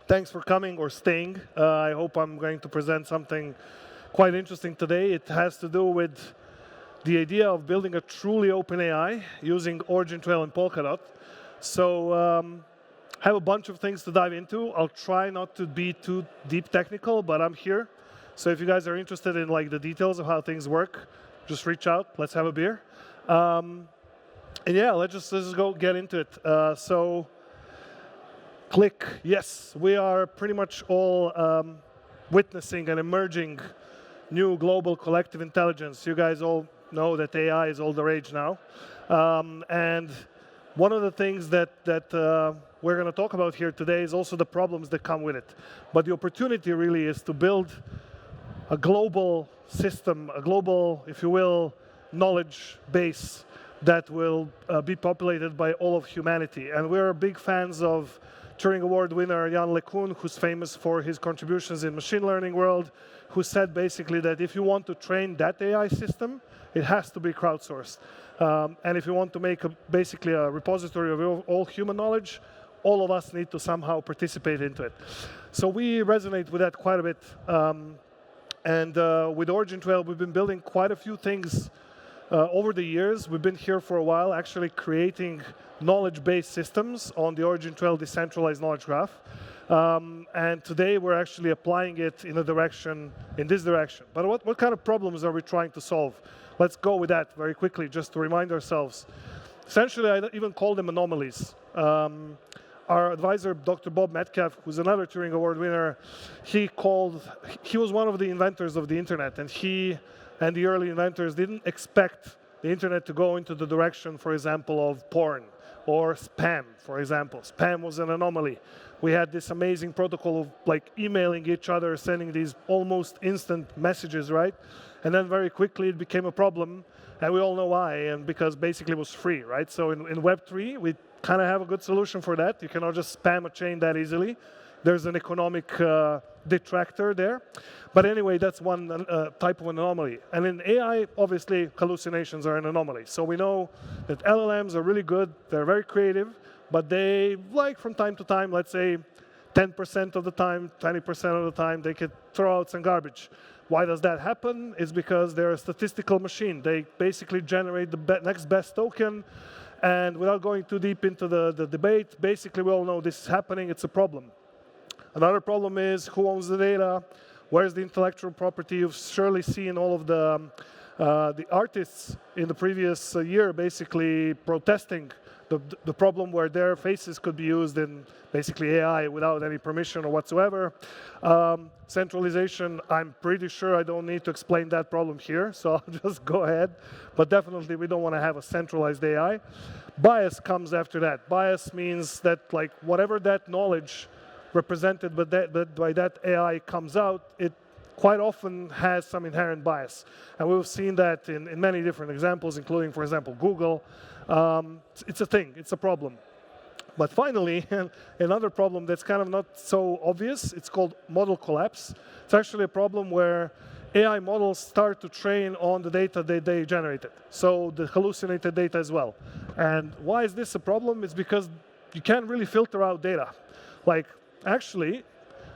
Thanks for coming or staying. I hope I'm going to present something quite interesting today. It has to do with the idea of building a truly open AI using Origintrail and Polkadot. So I have a bunch of things to dive into. I'll try not to be too deep technical, but I'm here. So if you guys are interested in like the details of how things work, just reach out. Let's have a beer. And yeah, let's just go get into it. Click. Yes, we are pretty much all witnessing an emerging new global collective intelligence. You guys all know that AI is all the rage now. And one of the things that we're going to talk about here today is also the problems that come with it. But the opportunity really is to build a global system, a global, if you will, knowledge base that will be populated by all of humanity. And we're big fans of Turing Award winner Jan LeCun, who's famous for his contributions in machine learning world, who said basically that if you want to train that AI system, it has to be crowdsourced. And if you want to make basically a repository of all human knowledge, all of us need to somehow participate into it. So we resonate with that quite a bit. And with Origintrail, we've been building quite a few things over the years. We've been here for a while, actually creating knowledge-based systems on the Origintrail decentralized knowledge graph. And today, we're actually applying it in this direction. But what kind of problems are we trying to solve? Let's go with that very quickly, just to remind ourselves. Essentially, I even call them anomalies. Our advisor, Dr. Bob Metcalf, who's another Turing Award winner, he was one of the inventors of the internet, and he and the early inventors didn't expect the internet to go into the direction, for example, of porn or spam, for example. Spam was an anomaly. We had this amazing protocol of like emailing each other, sending these almost instant messages, right? And then very quickly it became a problem, and we all know why, and because basically it was free, right? So in Web3, we kind of have a good solution for that. You cannot just spam a chain that easily. There's an economic detractor there. But anyway, that's one type of anomaly. And in AI, obviously, hallucinations are an anomaly. So we know that LLMs are really good. They're very creative. But they, like from time to time, let's say 10% of the time, 20% of the time, they could throw out some garbage. Why does that happen? It's because they're a statistical machine. They basically generate the next best token. And without going too deep into the debate, basically we all know this is happening. It's a problem. Another problem is who owns the data, where's the intellectual property. You've surely seen all of the artists in the previous year basically protesting the problem where their faces could be used in basically AI without any permission or whatsoever. Centralization, I'm pretty sure I don't need to explain that problem here, so I'll just go ahead. But definitely we don't want to have a centralized AI. Bias comes after that. Bias means that like whatever that knowledge represented by that AI comes out, it quite often has some inherent bias. And we've seen that in many different examples, including, for example, Google. It's a thing. It's a problem. But finally, another problem that's kind of not so obvious, it's called model collapse. It's actually a problem where AI models start to train on the data that they generated, so the hallucinated data as well. And why is this a problem? It's because you can't really filter out data. Like, actually,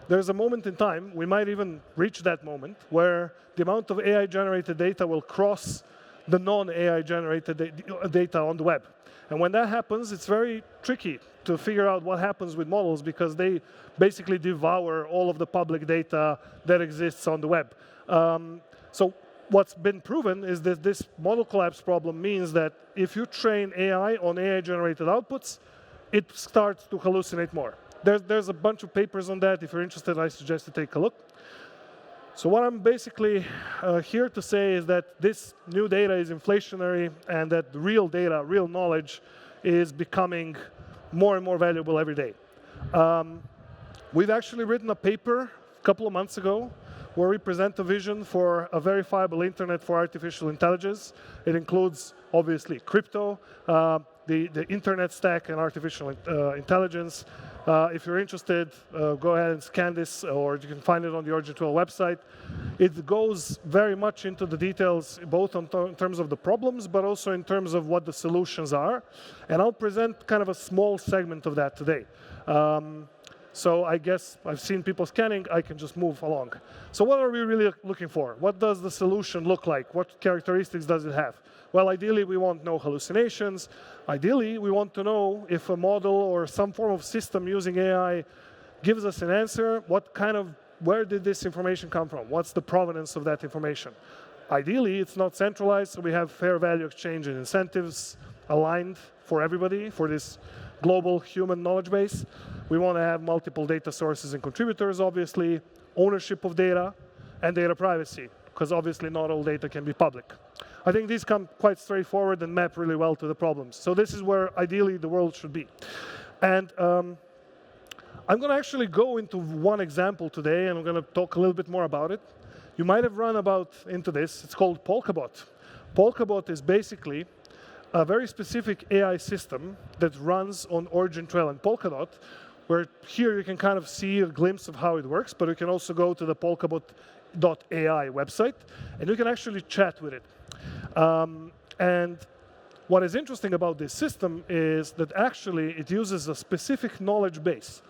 there's a moment in time, we might even reach that moment, where the amount of AI-generated data will cross the non-AI-generated data on the web. And when that happens, it's very tricky to figure out what happens with models because they basically devour all of the public data that exists on the web. So what's been proven is that this model collapse problem means that if you train AI on AI-generated outputs, it starts to hallucinate more. There's a bunch of papers on that. If you're interested, I suggest you take a look. So what I'm basically here to say is that this new data is inflationary and that real data, real knowledge, is becoming more and more valuable every day. We've actually written a paper a couple of months ago where we present a vision for a verifiable internet for artificial intelligence. It includes, obviously, crypto, the internet stack, and artificial intelligence. If you're interested, go ahead and scan this, or you can find it on the Origintrail website. It goes very much into the details, both in terms of the problems, but also in terms of what the solutions are. And I'll present kind of a small segment of that today. So I guess I've seen people scanning, I can just move along. So what are we really looking for? What does the solution look like? What characteristics does it have? Well, ideally, we want no hallucinations. Ideally, we want to know if a model or some form of system using AI gives us an answer, where did this information come from? What's the provenance of that information? Ideally, it's not centralized, so we have fair value exchange and incentives aligned for everybody for this global human knowledge base. We want to have multiple data sources and contributors, obviously, ownership of data, and data privacy, because obviously not all data can be public. I think these come quite straightforward and map really well to the problems. So this is where ideally the world should be. And I'm going to actually go into one example today, and I'm going to talk a little bit more about it. You might have run into this. It's called Polkadot. Polkadot is basically a very specific AI system that runs on Origintrail and Polkadot, where here you can kind of see a glimpse of how it works, but you can also go to the Polkadot.ai website, and you can actually chat with it. And what is interesting about this system is that actually it uses a specific knowledge base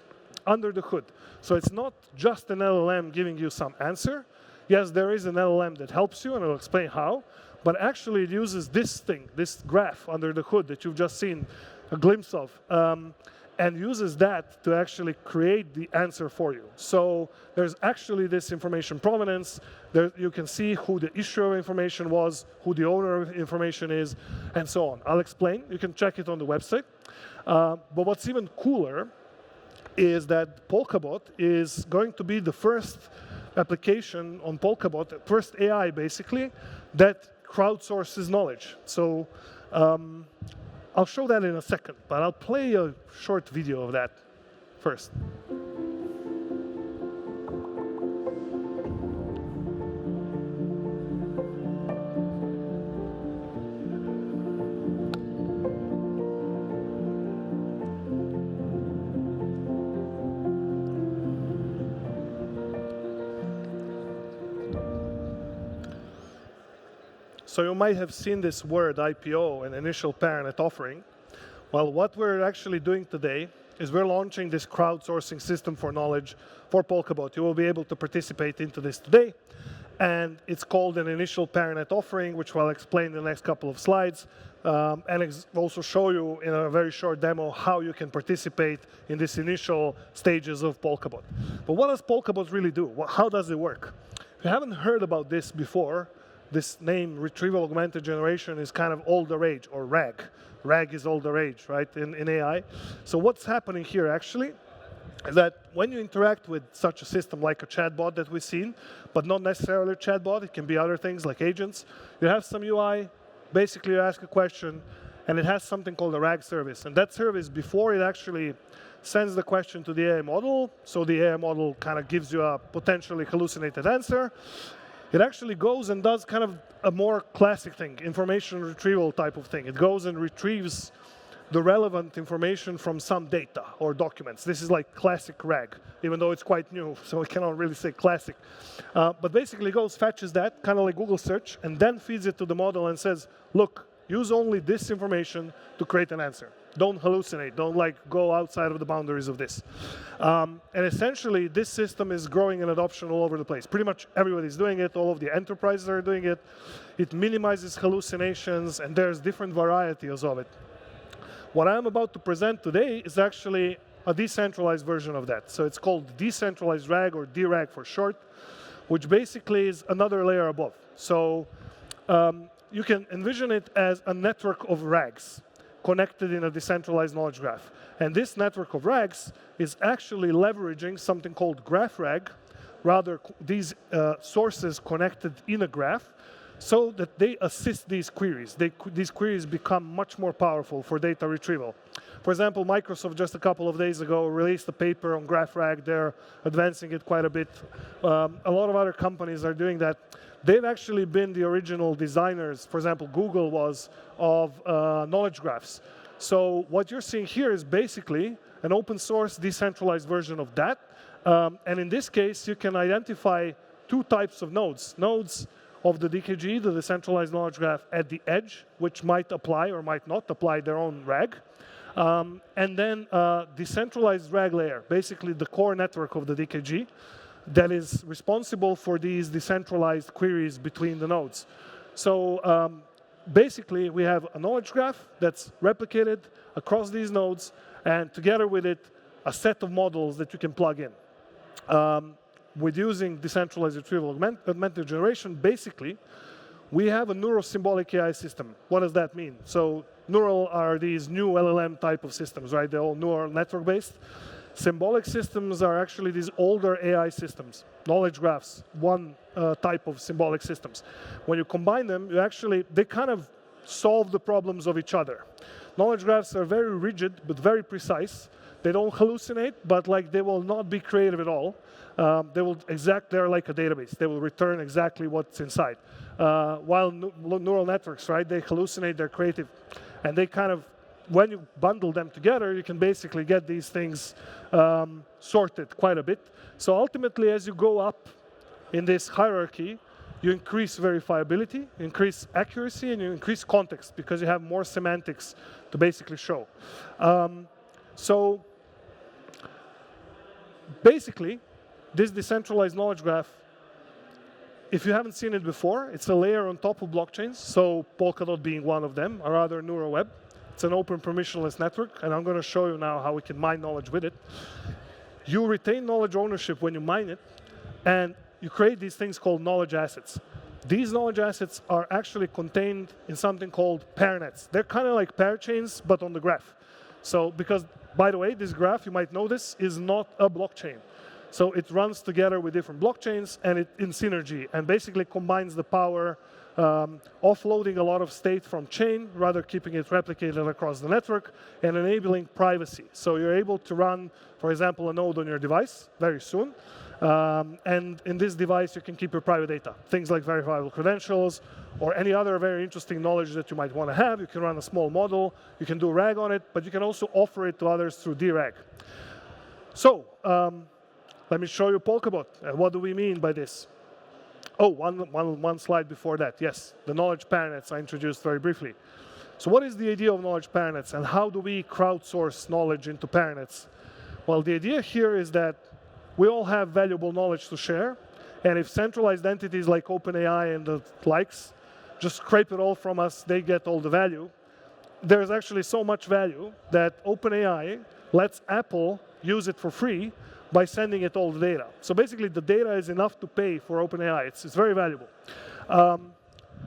under the hood. So it's not just an LLM giving you some answer. Yes, there is an LLM that helps you, and I'll explain how. But actually, it uses this thing, this graph under the hood that you've just seen a glimpse of, and uses that to actually create the answer for you. So there's actually this information provenance. There you can see who the issuer of information was, who the owner of information is, and so on. I'll explain. You can check it on the website. But what's even cooler is that Polkadot is going to be the first application on Polkadot, first AI basically, that crowdsources knowledge. So I'll show that in a second, but I'll play a short video of that first. So you might have seen this word IPO, an initial parent offering. Well, what we're actually doing today is we're launching this crowdsourcing system for knowledge for Polkadot. You will be able to participate into this today. And it's called an initial parent offering, which I'll explain in the next couple of slides. And also show you in a very short demo how you can participate in these initial stages of Polkadot. But what does Polkadot really do? How does it work? If you haven't heard about this before, this name, Retrieval Augmented Generation, is kind of all the rage, or RAG. RAG is all the rage, right, in AI. So what's happening here, actually, is that when you interact with such a system like a chatbot that we've seen, but not necessarily a chatbot, it can be other things like agents, you have some UI, basically you ask a question, and it has something called a RAG service. And that service, before it actually sends the question to the AI model, so the AI model kind of gives you a potentially hallucinated answer, it actually goes and does kind of a more classic thing, information retrieval type of thing. It goes and retrieves the relevant information from some data or documents. This is like classic RAG, even though it's quite new, so we cannot really say classic. But basically it goes, fetches that, kind of like Google search, and then feeds it to the model and says, look, use only this information to create an answer. Don't hallucinate. Don't go outside of the boundaries of this. And essentially, this system is growing in adoption all over the place. Pretty much everybody's doing it. All of the enterprises are doing it. It minimizes hallucinations, and there's different varieties of it. What I'm about to present today is actually a decentralized version of that. So it's called Decentralized RAG, or DRAG for short, which basically is another layer above. So you can envision it as a network of RAGs connected in a decentralized knowledge graph. And this network of RAGs is actually leveraging something called graph RAG, rather these sources connected in a graph, so that they assist these queries. These queries become much more powerful for data retrieval. For example, Microsoft just a couple of days ago released a paper on graph RAG. They're advancing it quite a bit. A lot of other companies are doing that. They've actually been the original designers, for example, Google was, of knowledge graphs. So what you're seeing here is basically an open source decentralized version of that. And in this case, you can identify two types of nodes. Nodes of the DKG, the decentralized knowledge graph, at the edge, which might apply or might not apply their own RAG. And then decentralized RAG layer, basically the core network of the DKG that is responsible for these decentralized queries between the nodes. So basically, we have a knowledge graph that's replicated across these nodes, and together with it, a set of models that you can plug in. With using decentralized retrieval augmented generation, basically, we have a neurosymbolic AI system. What does that mean? So neural are these new LLM type of systems, right? They're all neural network-based. Symbolic systems are actually these older AI systems, knowledge graphs, one type of symbolic systems. When you combine them, they kind of solve the problems of each other. Knowledge graphs are very rigid, but very precise. They don't hallucinate, but they will not be creative at all. They're like a database. They will return exactly what's inside. While neural networks, right, they hallucinate, they're creative. And they kind of, when you bundle them together, you can basically get these things sorted quite a bit. So ultimately, as you go up in this hierarchy, you increase verifiability, you increase accuracy, and you increase context because you have more semantics to basically show. So basically, this decentralized knowledge graph, if you haven't seen it before, it's a layer on top of blockchains, so Polkadot being one of them, or rather NeuroWeb. It's an open permissionless network, and I'm going to show you now how we can mine knowledge with it. You retain knowledge ownership when you mine it, and you create these things called knowledge assets. These knowledge assets are actually contained in something called pair nets. They're kind of like parachains, but on the graph. So because, by the way, this graph, you might know this, is not a blockchain. So it runs together with different blockchains and in synergy, and basically combines the power, offloading a lot of state from chain, rather keeping it replicated across the network, and enabling privacy. So you're able to run, for example, a node on your device very soon. And in this device, you can keep your private data, things like verifiable credentials or any other very interesting knowledge that you might want to have. You can run a small model. You can do RAG on it, but you can also offer it to others through DRAG. So let me show you Polkadot. And what do we mean by this? Oh, one slide before that. Yes, the knowledge pair nets I introduced very briefly. So what is the idea of knowledge pair nets, and how do we crowdsource knowledge into pair nets? Well, the idea here is that we all have valuable knowledge to share, and if centralized entities like OpenAI and the likes just scrape it all from us, they get all the value. There's actually so much value that OpenAI lets Apple use it for free by sending it all the data. So basically, the data is enough to pay for OpenAI. It's very valuable.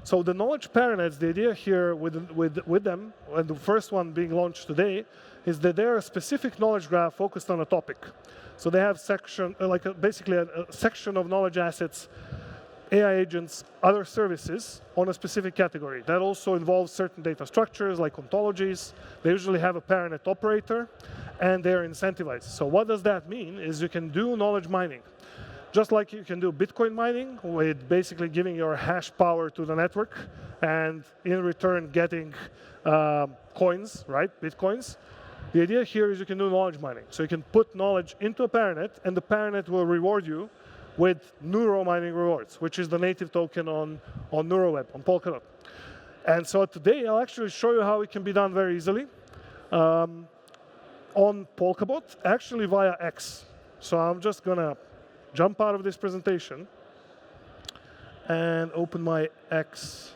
So the knowledge pair nets, the idea here with them, and the first one being launched today, is that they're a specific knowledge graph focused on a topic. So they have basically a section of knowledge assets, AI agents, other services on a specific category. That also involves certain data structures like ontologies. They usually have a pair net operator, and they're incentivized. So what does that mean is you can do knowledge mining. Just like you can do Bitcoin mining with basically giving your hash power to the network and in return getting coins, right, Bitcoins. The idea here is you can do knowledge mining. So you can put knowledge into a pair net, and the pair net will reward you with neuro mining rewards, which is the native token on NeuroWeb, on Polkadot. And so today, I'll actually show you how it can be done very easily on Polkadot, actually via X. So I'm just going to jump out of this presentation and open my X.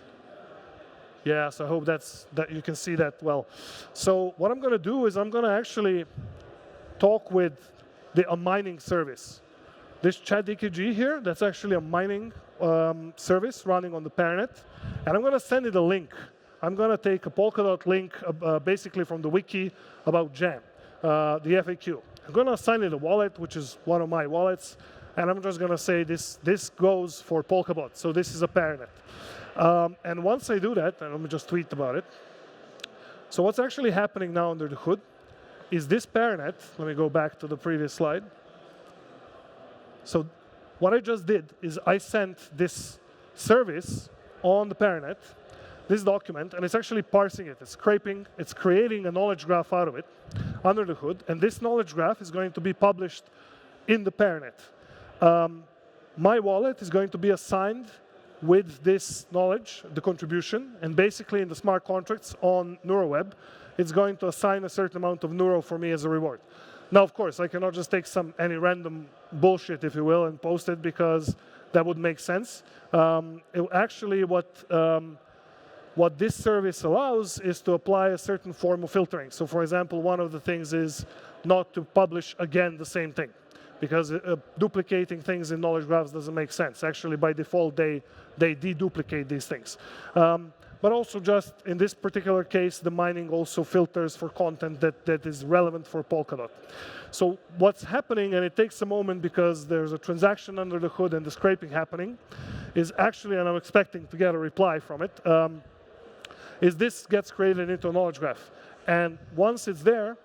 Yeah, so I hope that you can see that well. So what I'm going to do is I'm going to actually talk with a mining service. This ChatDKG here, that's actually a mining service running on the pair net. And I'm going to send it a link. I'm going to take a Polkadot link basically from the wiki about Jam, the FAQ. I'm going to assign it a wallet, which is one of my wallets. And I'm just going to say this goes for Polkadot. So this is a pair net. And once I do that, and let me just tweet about it. So what's actually happening now under the hood is this pair net. Let me go back to the previous slide. So what I just did is I sent this service on the pair net, this document, and it's actually parsing it. It's scraping, it's creating a knowledge graph out of it under the hood. And this knowledge graph is going to be published in the pair net. My wallet is going to be assigned with this knowledge, the contribution, and basically in the smart contracts on NeuroWeb, it's going to assign a certain amount of neuro for me as a reward. Now, of course, I cannot just take any random bullshit, if you will, and post it because that would make sense. Actually, what this service allows is to apply a certain form of filtering. So, for example, one of the things is not to publish again the same thing, because duplicating things in knowledge graphs doesn't make sense. Actually, by default, they deduplicate these things. But also just in this particular case, the mining also filters for content that is relevant for Polkadot. So what's happening, and it takes a moment because there's a transaction under the hood and the scraping happening, is actually, and I'm expecting to get a reply from it, is this gets created into a knowledge graph. And once it's there,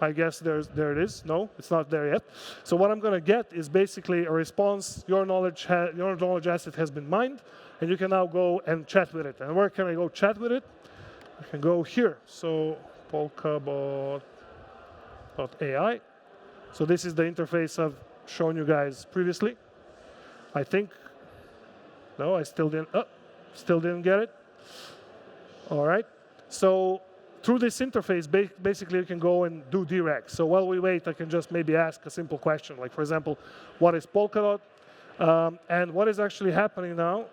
I guess there it is. No, it's not there yet. So what I'm going to get is basically a response. Your knowledge asset has been mined, and you can now go and chat with it. And where can I go chat with it? I can go here. So Polkadot.ai. So this is the interface I've shown you guys previously. I think. No, I still didn't get it. All right. So through this interface, basically you can go and do direct. So while we wait, I can just maybe ask a simple question, like, for example, what is Polkadot? And what is actually happening now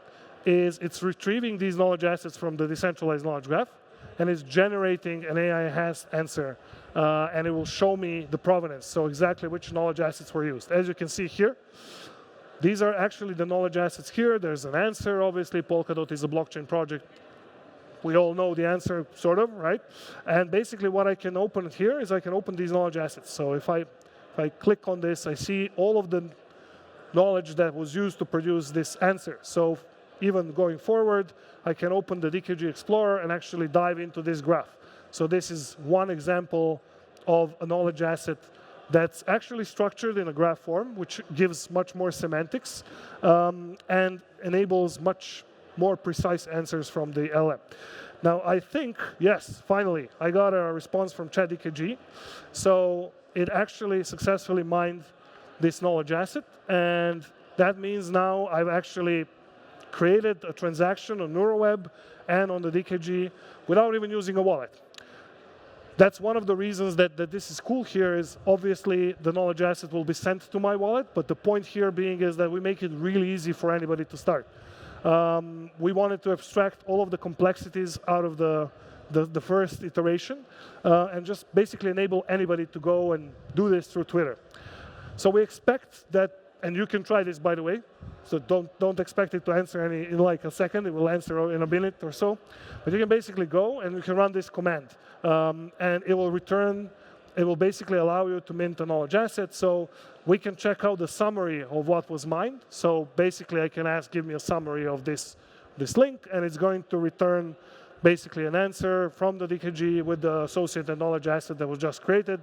is it's retrieving these knowledge assets from the decentralized knowledge graph, and it's generating an AI answer, and it will show me the provenance, so exactly which knowledge assets were used. As you can see here, these are actually the knowledge assets here. There's an answer, obviously. Polkadot is a blockchain project. We all know the answer, sort of, right? And basically what I can open here is I can open these knowledge assets. So if I click on this, I see all of the knowledge that was used to produce this answer. So even going forward, I can open the DKG Explorer and actually dive into this graph. So this is one example of a knowledge asset that's actually structured in a graph form, which gives much more semantics and enables much more precise answers from the LM. Now, I think, yes, finally, I got a response from ChatDKG. So it actually successfully mined this knowledge asset, and that means now I've actually created a transaction on NeuroWeb and on the DKG without even using a wallet. That's one of the reasons that this is cool here is obviously the knowledge asset will be sent to my wallet, but the point here being is that we make it really easy for anybody to start. We wanted to abstract all of the complexities out of the first iteration and just basically enable anybody to go and do this through Twitter. So we expect that, and you can try this, by the way, so don't expect it to answer in like a second. It will answer in a minute or so. But you can basically go and you can run this command. And it will return, it will basically allow you to mint a knowledge asset. So we can check out the summary of what was mined. So basically I can ask, give me a summary of this link, and it's going to return basically an answer from the DKG with the associated knowledge asset that was just created.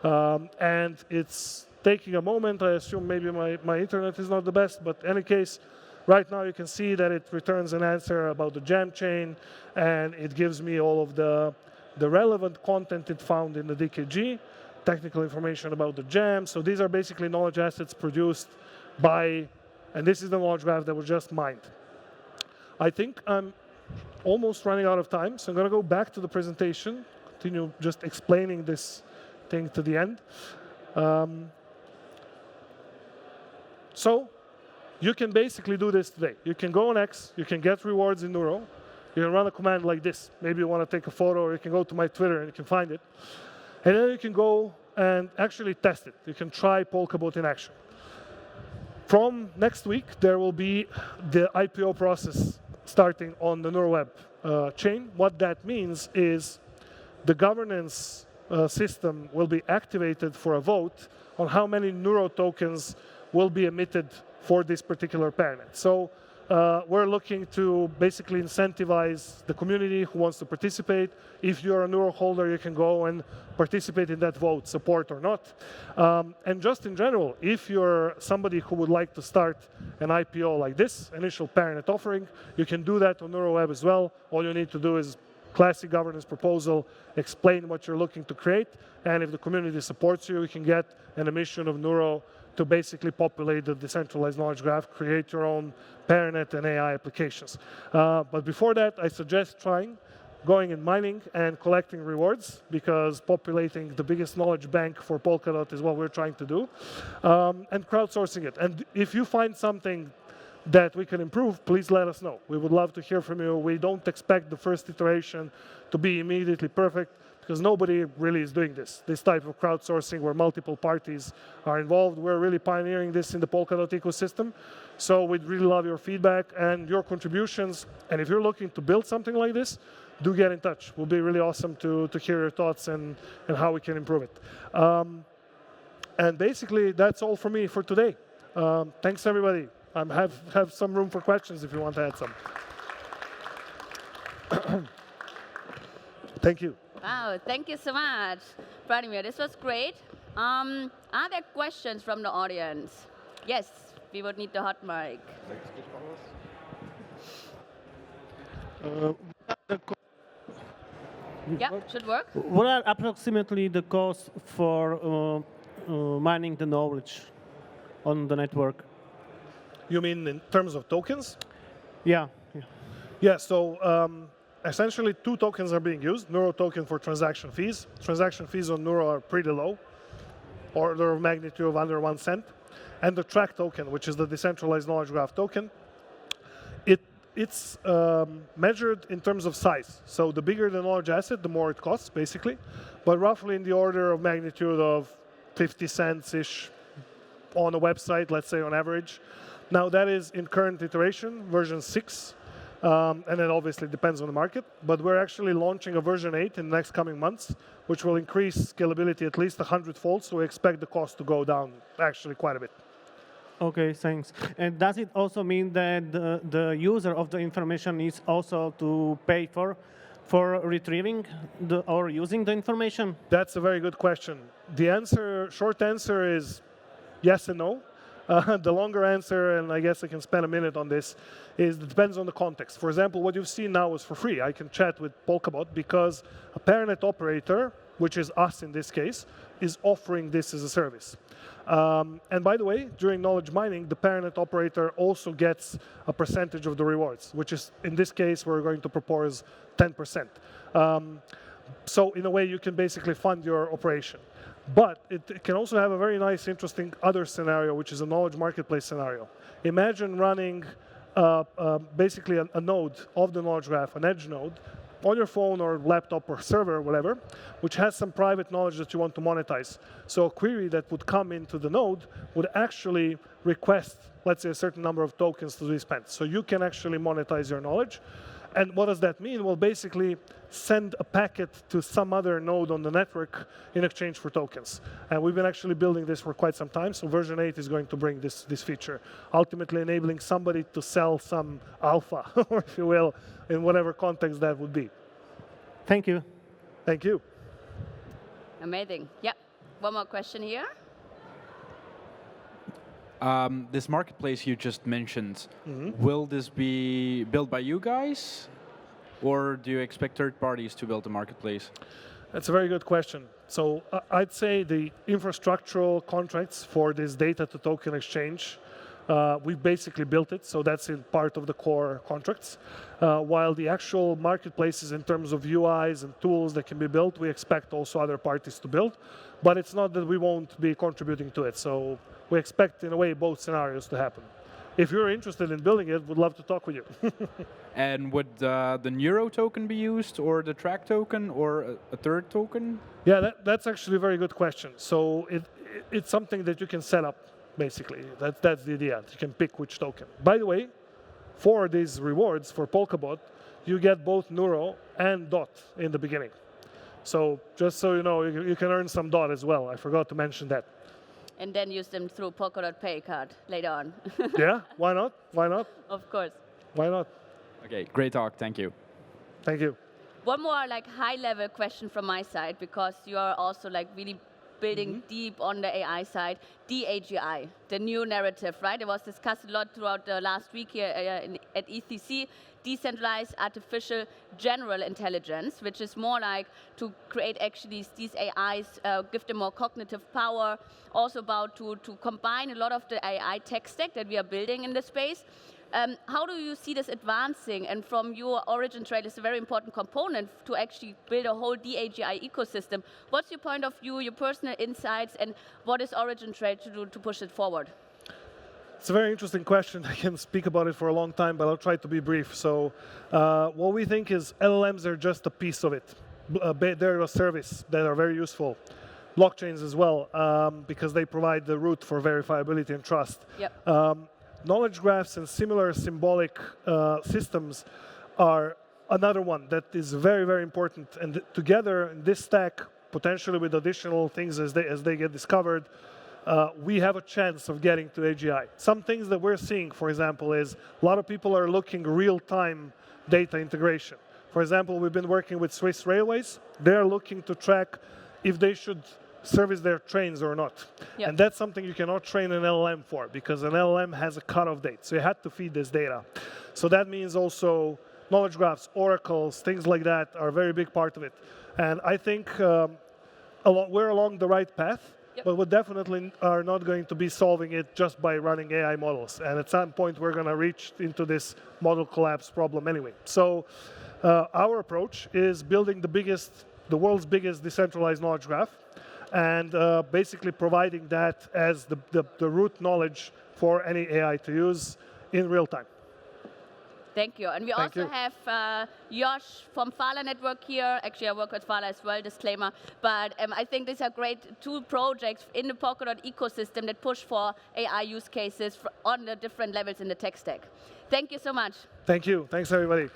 And it's taking a moment. I assume maybe my internet is not the best, but in any case, right now you can see that it returns an answer about the jam chain, and it gives me all of the relevant content it found in the DKG, technical information about the jam. So these are basically knowledge assets produced by, and this is the knowledge graph that was just mined. I think I'm almost running out of time, so I'm going to go back to the presentation, continue just explaining this thing to the end. So you can basically do this today. You can go on X, you can get rewards in Neuro, you can run a command like this. Maybe you want to take a photo, or you can go to my Twitter and you can find it. And then you can go and actually test it. You can try Polkadot in action. From next week, there will be the IPO process starting on the NeuroWeb chain. What that means is the governance system will be activated for a vote on how many Neuro tokens will be emitted for this particular payment. So we're looking to basically incentivize the community who wants to participate. If you're a Neuro holder, you can go and participate in that vote, support or not. And just in general, if you're somebody who would like to start an IPO like this, initial parent offering, you can do that on NeuroWeb as well. All you need to do is classic governance proposal, explain what you're looking to create, and if the community supports you, you can get an emission of Neuro to basically populate the decentralized knowledge graph, create your own PairNet and AI applications. But before that, I suggest trying going in mining and collecting rewards, because populating the biggest knowledge bank for Polkadot is what we're trying to do, and crowdsourcing it. And if you find something that we can improve, please let us know. We would love to hear from you. We don't expect the first iteration to be immediately perfect, because nobody really is doing this type of crowdsourcing where multiple parties are involved. We're really pioneering this in the Polkadot ecosystem. So we'd really love your feedback and your contributions. And if you're looking to build something like this, do get in touch. It will be really awesome to hear your thoughts and how we can improve it. And basically, that's all for me for today. Thanks, everybody. Have some room for questions if you want to add some. Thank you. Wow, thank you so much, Branimir. This was great. Are there questions from the audience? Yes, we would need the hot mic. Yeah, should work. What are approximately the costs for mining the knowledge on the network? You mean in terms of tokens? Yeah. Yeah, so essentially 2 tokens are being used. Neuro token for transaction fees. Transaction fees on Neuro are pretty low, order of magnitude of under 1 cent. And the track token, which is the decentralized knowledge graph token, it's measured in terms of size. So the bigger the knowledge asset, the more it costs, basically. But roughly in the order of magnitude of 50 cents-ish on a website, let's say on average. Now that is in current iteration, version 6. And it obviously depends on the market. But we're actually launching a version 8 in the next coming months, which will increase scalability at least 100-fold. So we expect the cost to go down actually quite a bit. Okay, thanks. And does it also mean that the user of the information needs also to pay for retrieving or using the information? That's a very good question. The short answer is yes and no. The longer answer, and I guess I can spend a minute on this, is it depends on the context. For example, what you've seen now is for free. I can chat with Polkadot because a paranet operator, which is us in this case, is offering this as a service. And by the way, during knowledge mining, the paranet operator also gets a percentage of the rewards, which is, in this case, we're going to propose 10%. So in a way, you can basically fund your operation. But it can also have a very nice, interesting other scenario, which is a knowledge marketplace scenario. Imagine running basically a node of the knowledge graph, an edge node, on your phone or laptop or server or whatever, which has some private knowledge that you want to monetize. So a query that would come into the node would actually request, let's say, a certain number of tokens to be spent. So you can actually monetize your knowledge. And what does that mean? Well, basically send a packet to some other node on the network in exchange for tokens. And we've been actually building this for quite some time. So version 8 is going to bring this feature, ultimately enabling somebody to sell some alpha, or if you will, in whatever context that would be. Thank you. Thank you. Amazing. Yeah. One more question here. This marketplace you just mentioned, will this be built by you guys? Or do you expect third parties to build the marketplace? That's a very good question. So I'd say the infrastructural contracts for this data to token exchange, we've basically built it. So that's in part of the core contracts. While the actual marketplaces in terms of UIs and tools that can be built, we expect also other parties to build. But it's not that we won't be contributing to it. So we expect, in a way, both scenarios to happen. If you're interested in building it, we'd love to talk with you. And would the Neuro token be used, or the track token, or a third token? Yeah, that's actually a very good question. So it's something that you can set up, basically. That's the idea. You can pick which token. By the way, for these rewards for Polkadot, you get both Neuro and DOT in the beginning. So just so you know, you can earn some DOT as well. I forgot to mention that. And then use them through Polkadot Pay card later on. Yeah, why not? Why not? Of course. Why not? Okay, great talk. Thank you. Thank you. One more high-level question from my side, because you are also really building deep on the AI side. DAGI, the new narrative, right? It was discussed a lot throughout the last week here at ETC. Decentralized artificial general intelligence, which is more to create actually these AIs, give them more cognitive power, also about to combine a lot of the AI tech stack that we are building in the space. How do you see this advancing? And from your Origintrail is a very important component to actually build a whole DAGI ecosystem. What's your point of view, your personal insights, and what is Origintrail to do to push it forward? It's a very interesting question. I can speak about it for a long time, but I'll try to be brief. So what we think is LLMs are just a piece of it. They're a service that are very useful. Blockchains as well, because they provide the root for verifiability and trust. Yep. Knowledge graphs and similar symbolic systems are another one that is very, very important. And together in this stack, potentially with additional things as they get discovered, we have a chance of getting to AGI. Some things that we're seeing, for example, is a lot of people are looking real-time data integration. For example, we've been working with Swiss Railways. They're looking to track if they should service their trains or not. Yep. And that's something you cannot train an LLM for, because an LLM has a cutoff date. So you had to feed this data. So that means also knowledge graphs, oracles, things like that are a very big part of it. And I think we're along the right path. Yep. But we definitely are not going to be solving it just by running AI models. And at some point, we're going to reach into this model collapse problem anyway. So our approach is building the world's biggest decentralized knowledge graph, and basically providing that as the root knowledge for any AI to use in real time. Thank you. And we also have Josh from Fala Network here. Actually, I work with Fala as well, disclaimer. But I think these are great two projects in the Polkadot ecosystem that push for AI use cases on the different levels in the tech stack. Thank you so much. Thank you. Thanks, everybody.